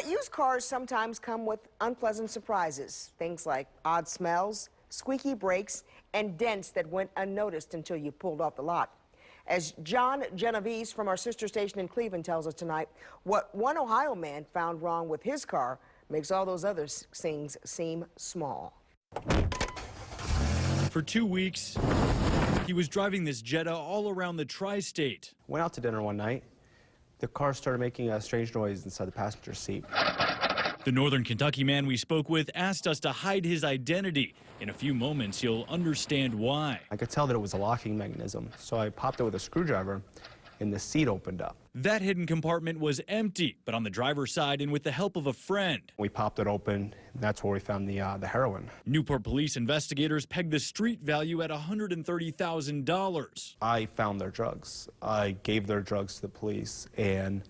But used cars sometimes come with unpleasant surprises. Things like odd smells, squeaky brakes, and dents that went unnoticed until you pulled off the lot. As John Genovese from our sister station in Cleveland tells us tonight, what one Ohio man found wrong with his car makes all those other things seem small. For 2 weeks, he was driving this Jetta all around the tri-state. Went out to dinner one night. The car started making a strange noise inside the passenger seat. The Northern Kentucky man we spoke with asked us to hide his identity. In a few moments, you'll understand why. I could tell that it was a locking mechanism, so I popped it with a screwdriver, and the seat opened up. That hidden compartment was empty, but on the driver's side and with the help of a friend. We popped it open, and that's where we found the heroin. Newport police investigators pegged the street value at $130,000. I found their drugs. I gave their drugs to the police, and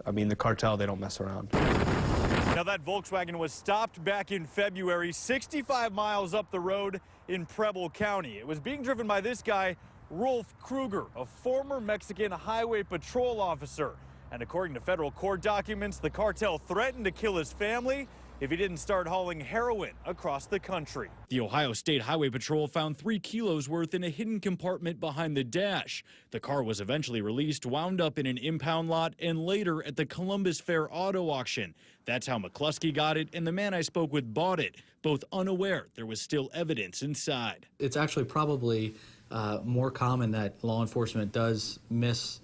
I mean, the cartel, they don't mess around. Now, that Volkswagen was stopped back in February, 65 miles up the road in Preble County. It was being driven by this guy, Rolf Kruger, a former Mexican highway patrol officer. And according to federal court documents, the cartel threatened to kill his family if he didn't start hauling heroin across the country. The Ohio State Highway Patrol found 3 kilos worth in a hidden compartment behind the dash. The car was eventually released, wound up in an impound lot, and later at the Columbus Fair auto auction. That's how McCluskey got it, and the man I spoke with bought it, both unaware there was still evidence inside. It's actually probably more common that law enforcement does miss,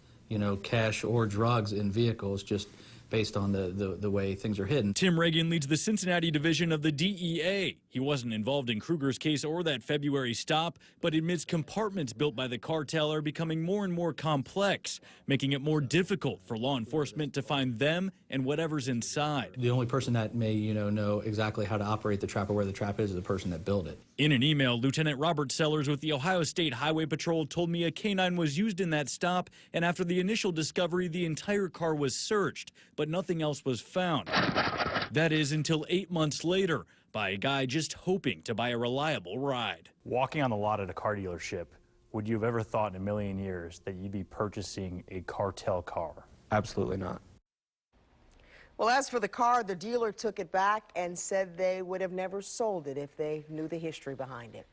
cash or drugs in vehicles just based on the way things are hidden. Tim Reagan leads the Cincinnati division of the DEA. He wasn't involved in Kruger's case or that February stop, but admits compartments built by the cartel are becoming more and more complex, making it more difficult for law enforcement to find them and whatever's inside. The only person that may, know exactly how to operate the trap or where the trap is the person that built it. In an email, Lieutenant Robert Sellers with the Ohio State Highway Patrol told me a canine was used in that stop, and after the initial discovery, the entire car was searched, but nothing else was found. That is until 8 months later, by a guy just hoping to buy a reliable ride. Walking on the lot at a car dealership, would you have ever thought in a million years that you'd be purchasing a cartel car? Absolutely not. Well, as for the car, the dealer took it back and said they would have never sold it if they knew the history behind it.